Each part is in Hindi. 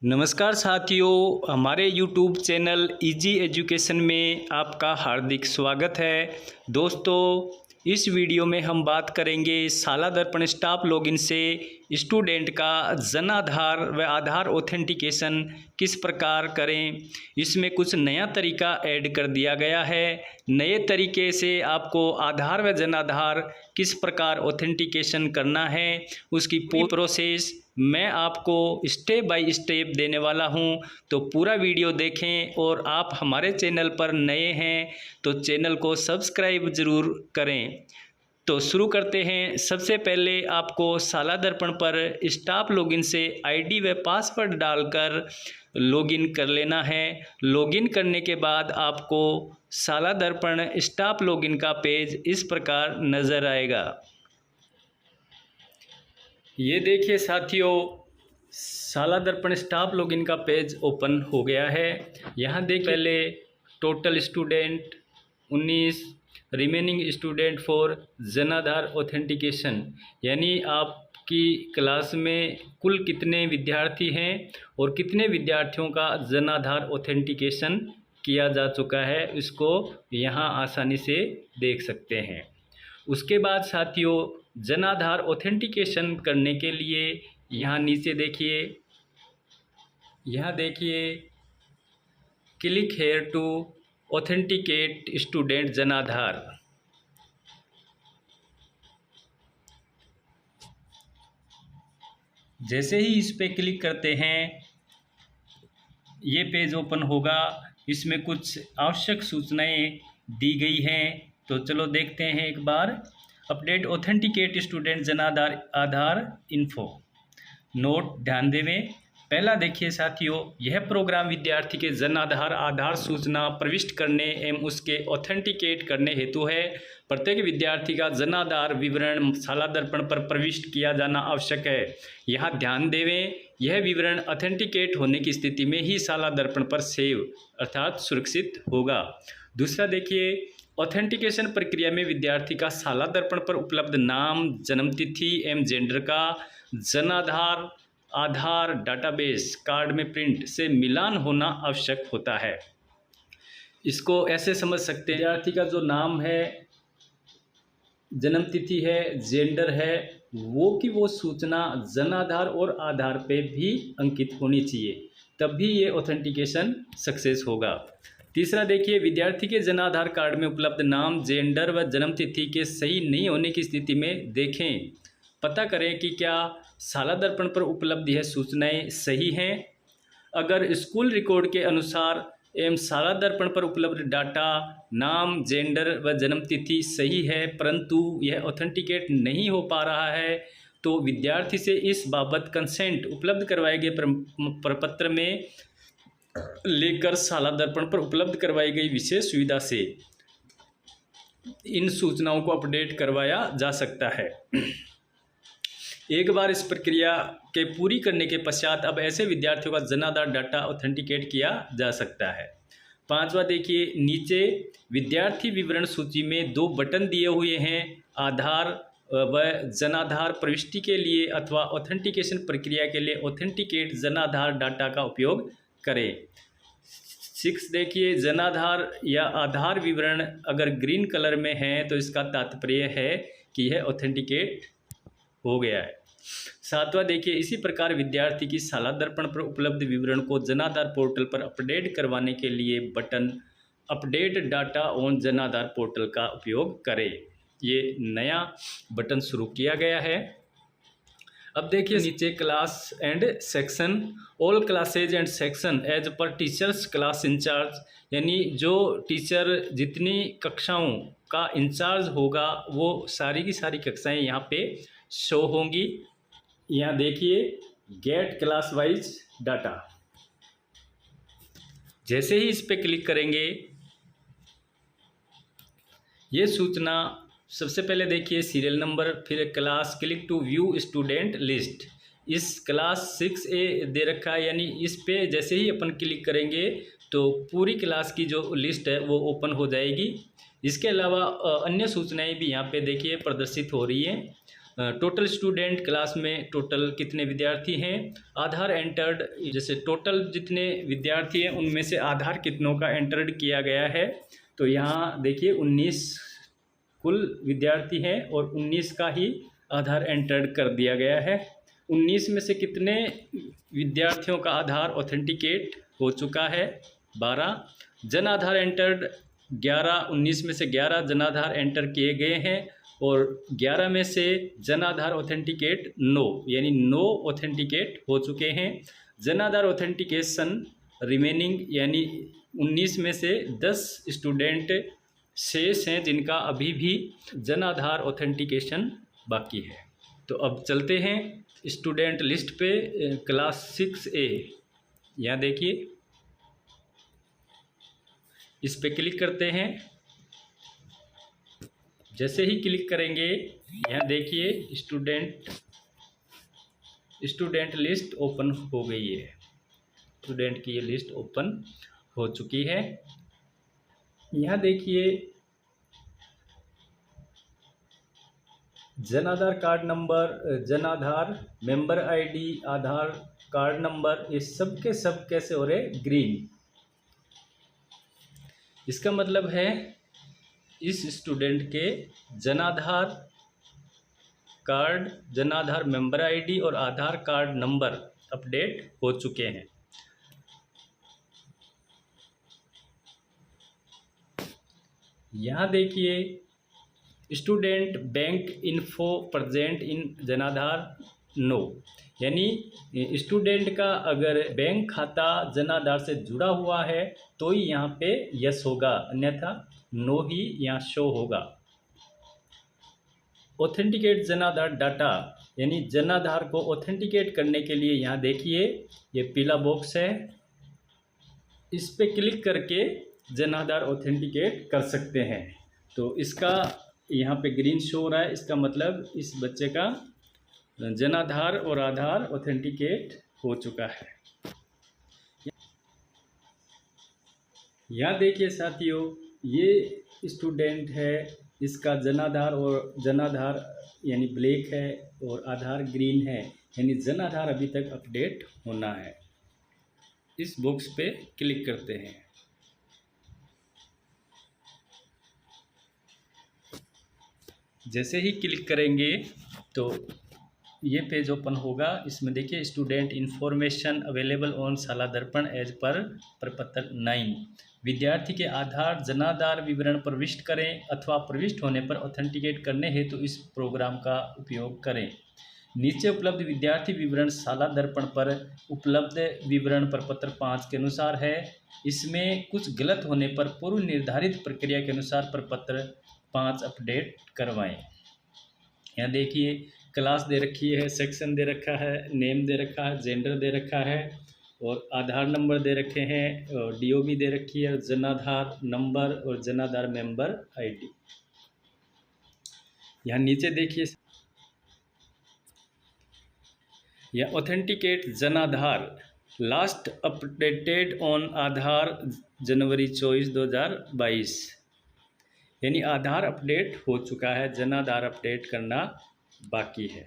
नमस्कार साथियों, हमारे YouTube चैनल इजी एजुकेशन में आपका हार्दिक स्वागत है। दोस्तों, इस वीडियो में हम बात करेंगे साला दर्पण स्टाफ लॉगिन से स्टूडेंट का जन आधार व आधार ऑथेंटिकेशन किस प्रकार करें। इसमें कुछ नया तरीका ऐड कर दिया गया है। नए तरीके से आपको आधार व जन आधार किस प्रकार ऑथेंटिकेशन करना है, उसकी पूरी प्रोसेस मैं आपको स्टेप बाय स्टेप देने वाला हूं। तो पूरा वीडियो देखें और आप हमारे चैनल पर नए हैं तो चैनल को सब्सक्राइब ज़रूर करें। तो शुरू करते हैं। सबसे पहले आपको साला दर्पण पर स्टाफ लॉगिन से आईडी व पासवर्ड डालकर लॉगिन कर लेना है। लॉगिन करने के बाद आपको साला दर्पण स्टाफ लॉगिन का पेज इस प्रकार नज़र आएगा। ये देखिए साथियों, साला दर्पण स्टाफ लॉगिन का पेज ओपन हो गया है। यहाँ देख पहले total student 19, remaining student for Jan Aadhaar authentication, यानी आपकी क्लास में कुल कितने विद्यार्थी हैं और कितने विद्यार्थियों का जन आधार ऑथेंटिकेशन किया जा चुका है, इसको यहाँ आसानी से देख सकते हैं। उसके बाद साथियों, जन आधार ऑथेंटिकेशन करने के लिए यहाँ नीचे देखिए, यहाँ देखिए click here to authenticate student Jan Aadhaar. जैसे ही इस पे क्लिक करते हैं ये पेज ओपन होगा। इसमें कुछ आवश्यक सूचनाएं दी गई हैं, तो चलो देखते हैं एक बार। Update authenticate student Jan Aadhaar Aadhaar info. Note ध्यान देवें। पहला देखिए साथियों, यह प्रोग्राम विद्यार्थी के जन आधार आधार सूचना प्रविष्ट करने एवं उसके ऑथेंटिकेट करने हेतु है। प्रत्येक विद्यार्थी का जन आधार विवरण साला दर्पण पर प्रविष्ट किया जाना आवश्यक है। यहाँ ध्यान देवें, यह विवरण ऑथेंटिकेट होने की स्थिति में ही साला दर्पण पर सेव अर्थात सुरक्षित होगा। दूसरा देखिए, ऑथेंटिकेशन प्रक्रिया में विद्यार्थी का साला दर्पण पर उपलब्ध नाम, जन्मतिथि एवं जेंडर का जन आधार आधार डाटाबेस कार्ड में प्रिंट से मिलान होना आवश्यक होता है। इसको ऐसे समझ सकते हैं, विद्यार्थी का जो नाम है, जन्मतिथि है, जेंडर है, वो सूचना जन आधार और आधार पे भी अंकित होनी चाहिए, तभी ये ऑथेंटिकेशन सक्सेस होगा। तीसरा देखिए, विद्यार्थी के जन आधार कार्ड में उपलब्ध नाम, जेंडर व जन्मतिथि के सही नहीं होने की स्थिति में देखें, पता करें कि क्या साला दर्पण पर उपलब्ध यह सूचनाएं सही हैं। अगर स्कूल रिकॉर्ड के अनुसार एवं साला दर्पण पर उपलब्ध डाटा, नाम, जेंडर व जन्मतिथि सही है परंतु यह ऑथेंटिकेट नहीं हो पा रहा है, तो विद्यार्थी से इस बाबत कंसेंट उपलब्ध करवाए गए प्रपत्र में लेकर साला दर्पण पर उपलब्ध करवाई गई विशेष सुविधा से इन सूचनाओं को अपडेट करवाया जा सकता है। एक बार इस प्रक्रिया के पूरी करने के पश्चात अब ऐसे विद्यार्थियों का जन आधार डाटा ऑथेंटिकेट किया जा सकता है। पांचवा देखिए, नीचे विद्यार्थी विवरण सूची में 2 बटन दिए हुए हैं, आधार व जन आधार प्रविष्टि के लिए अथवा ऑथेंटिकेशन प्रक्रिया के लिए ऑथेंटिकेट जन आधार डाटा का उपयोग करें। 6 देखिए, जन आधार या आधार विवरण अगर ग्रीन कलर में है तो इसका तात्पर्य है कि यह ऑथेंटिकेट हो गया है। 7वां देखिए, इसी प्रकार विद्यार्थी की साला दर्पण पर उपलब्ध विवरण को जन आधार पोर्टल पर अपडेट करवाने के लिए button update data on Jan Aadhaar portal का उपयोग करें। ये नया बटन शुरू किया गया है। अब देखिए नीचे class and section, all classes and section as per teachers class incharge, यानी जो टीचर जितनी कक्षाओं का इंचार्ज होगा वो सारी की सारी कक्षाएं यहाँ पे शो होंगी। यहाँ देखिए गेट क्लास वाइज डाटा, जैसे ही इस पे क्लिक करेंगे ये सूचना सबसे पहले देखिए सीरियल नंबर, फिर class, click to view student list. इस क्लास 6A दे रखा है, यानी इस पे जैसे ही अपन क्लिक करेंगे तो पूरी क्लास की जो लिस्ट है वो ओपन हो जाएगी। इसके अलावा अन्य सूचनाएं भी यहाँ पे देखिए प्रदर्शित हो रही हैं। टोटल स्टूडेंट, क्लास में टोटल कितने विद्यार्थी हैं। आधार एंटर्ड, जैसे टोटल जितने विद्यार्थी हैं उनमें से आधार कितनों का एंटर्ड किया गया है। तो यहाँ देखिए 19 कुल विद्यार्थी हैं और 19 का ही आधार एंटर्ड कर दिया गया है। 19 में से कितने विद्यार्थियों का आधार ऑथेंटिकेट हो चुका है, 12। जन आधार एंटर्ड 11, 19 में से 11 जन आधार एंटर किए गए हैं और 11 में से जन आधार ऑथेंटिकेट 9, यानी 9 ऑथेंटिकेट हो चुके हैं। जन आधार ऑथेंटिकेशन रिमेनिंग, यानी 19 में से 10 स्टूडेंट शेष हैं जिनका अभी भी जन आधार ऑथेंटिकेशन बाकी है। तो अब चलते हैं स्टूडेंट लिस्ट पे, क्लास 6A। यहाँ देखिए, इस पे क्लिक करते हैं। जैसे ही क्लिक करेंगे यहाँ देखिए स्टूडेंट लिस्ट ओपन हो गई है। स्टूडेंट की ये लिस्ट ओपन हो चुकी है। यहाँ देखिए Jan Aadhaar card number, Jan Aadhaar member ID, आधार कार्ड नंबर, ये सब के सब कैसे हो रहे, ग्रीन। इसका मतलब है इस स्टूडेंट के Jan Aadhaar card, Jan Aadhaar member ID और आधार कार्ड नंबर अपडेट हो चुके हैं। यहाँ देखिए student bank info present in जनाधार नो, यानी स्टूडेंट का अगर बैंक खाता जनाधार से जुड़ा हुआ है तो ही यहाँ पे यस होगा, अन्यथा नो ही यहाँ शो होगा। ऑथेंटिकेट जनाधार डाटा, यानी जनाधार को ऑथेंटिकेट करने के लिए यहाँ देखिए ये पीला बॉक्स है, इस पे क्लिक करके जनाधार ऑथेंटिकेट कर सकते हैं। तो इसका यहाँ पे ग्रीन शो हो रहा है, इसका मतलब इस बच्चे का जनाधार और आधार ऑथेंटिकेट हो चुका है। यहाँ देखिए साथियों, ये स्टूडेंट है, इसका जनाधार और जनाधार यानी ब्लैक है और आधार ग्रीन है, यानी जनाधार अभी तक अपडेट होना है। इस बॉक्स पे क्लिक करते हैं। जैसे ही क्लिक करेंगे तो ये पेज ओपन होगा। इसमें देखिए स्टूडेंट इन्फॉर्मेशन अवेलेबल ऑन शाला दर्पण एज पर प्रपत्र 9। विद्यार्थी के आधार जनाधार विवरण प्रविष्ट करें अथवा प्रविष्ट होने पर ऑथेंटिकेट करने हेतु इस प्रोग्राम का उपयोग करें। नीचे उपलब्ध विद्यार्थी विवरण शाला दर्पण पर उपलब्ध विवरण प्रपत्र 5 के अनुसार है। इसमें कुछ गलत होने पर पूर्व निर्धारित प्रक्रिया के अनुसार प्रपत्र 5 अपडेट करवाएं। यहाँ देखिए क्लास दे रखी है, सेक्शन दे रखा है, नेम दे रखा है, जेंडर दे रखा है और आधार नंबर दे रखे हैं और डीओबी दे रखी है, जनाधार नंबर और जनाधार मेंबर आईडी। यहाँ नीचे देखिए यह ऑथेंटिकेट जनाधार लास्ट अपडेटेड ऑन आधार जनवरी 24, 2022, यानी आधार अपडेट हो चुका है, जनाधार अपडेट करना बाकी है।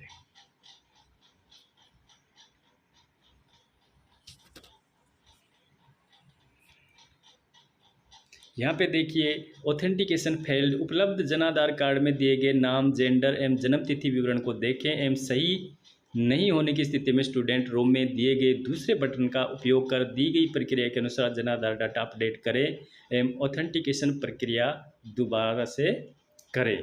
यहाँ पे देखिए ऑथेंटिकेशन फेल्ड, उपलब्ध जनाधार कार्ड में दिए गए नाम, जेंडर एवं जन्म तिथि विवरण को देखें एवं सही नहीं होने की स्थिति में स्टूडेंट रोम में दिए गए दूसरे बटन का उपयोग कर दी गई प्रक्रिया के अनुसार जनाधार डाटा अपडेट करें एवं ऑथेंटिकेशन प्रक्रिया दोबारा से करें।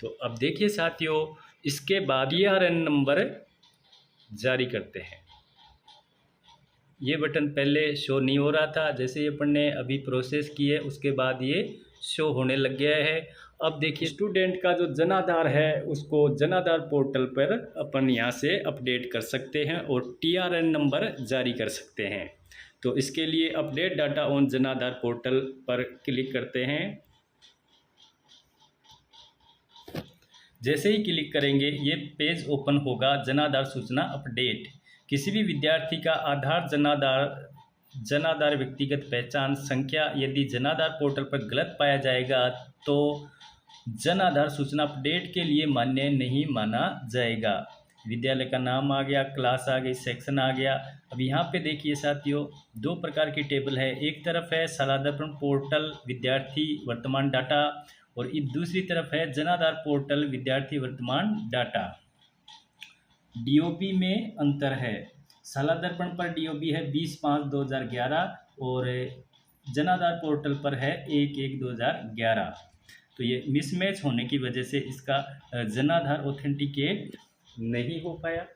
तो अब देखिए साथियों, इसके बाद TRN नंबर जारी करते हैं। ये बटन पहले शो नहीं हो रहा था, जैसे ये अपन ने अभी प्रोसेस की है उसके बाद ये शो होने लग गया है। अब देखिए स्टूडेंट का जो जनाधार है उसको जनाधार पोर्टल पर अपन यहाँ से अपडेट कर सकते हैं और TRN नंबर जारी कर सकते हैं। तो इसके लिए अपडेट डाटा ऑन जनाधार पोर्टल पर क्लिक करते हैं। जैसे ही क्लिक करेंगे ये पेज ओपन होगा, जनाधार सूचना अपडेट। किसी भी विद्यार्थी का आधार जनाधार व्यक्तिगत पहचान संख्या यदि जनाधार पोर्टल पर गलत पाया जाएगा तो जन आधार सूचना अपडेट के लिए मान्य नहीं माना जाएगा। विद्यालय का नाम आ गया, क्लास आ गई, सेक्शन आ गया। अब यहाँ पे देखिए साथियों, दो प्रकार की टेबल है। एक तरफ है सालाधार पोर्टल विद्यार्थी वर्तमान डाटा और दूसरी तरफ है जन आधार पोर्टल विद्यार्थी वर्तमान डाटा। डीओबी में अंतर है। सालाधारपण पर डीओबी है 20/5/2011 और जन आधार पोर्टल पर है 1/1/2011। तो ये मिसमैच होने की वजह से इसका जन आधार ऑथेंटिकेट नहीं हो पाया।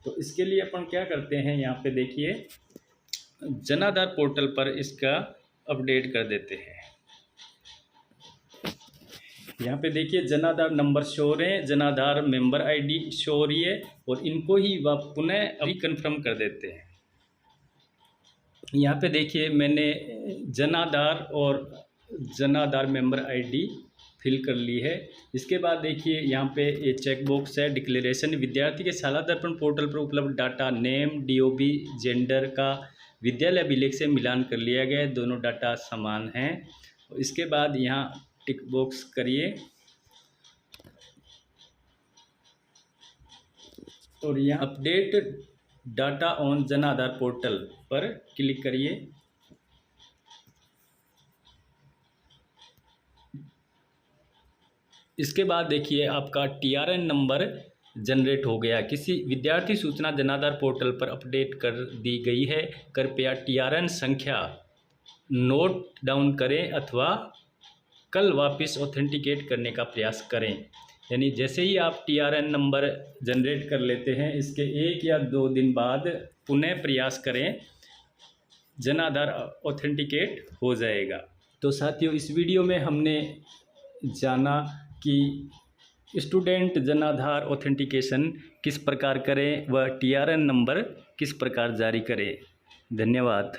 तो इसके लिए अपन क्या करते हैं, यहाँ पे देखिए जन आधार पोर्टल पर इसका अपडेट कर देते हैं। यहाँ पे देखिए जन आधार नंबर शो हो रहे हैं, Jan Aadhaar member ID show हो रही है और इनको ही वह पुनः रिकन्फर्म कर देते हैं। यहाँ पे देखिए मैंने जन आधार और Jan Aadhaar member ID fill कर ली है। इसके बाद देखिए यहाँ पे ये चेक बॉक्स है डिक्लेरेशन। विद्यार्थी के सालाधारपण पोर्टल पर उपलब्ध डाटा नेम, डीओबी, जेंडर का विद्यालय अभिलेख से मिलान कर लिया गया है, दोनों डाटा समान हैं। इसके बाद यहाँ टिक बॉक्स करिए और यहाँ update data on Jan Aadhaar portal पर क्लिक करिए। इसके बाद देखिए आपका टीआरएन नंबर जनरेट हो गया। किसी विद्यार्थी सूचना जन आधार पोर्टल पर अपडेट कर दी गई है, कृपया टीआरएन संख्या नोट डाउन करें अथवा कल वापस ऑथेंटिकेट करने का प्रयास करें। यानी जैसे ही आप टीआरएन नंबर जनरेट कर लेते हैं, इसके 1 या 2 दिन बाद पुनः प्रयास करें, जन आधार ऑथेंटिकेट हो जाएगा। तो साथियों, इस वीडियो में हमने जाना कि स्टूडेंट जन आधार ऑथेंटिकेशन किस प्रकार करें व टीआरएन नंबर किस प्रकार जारी करें। धन्यवाद।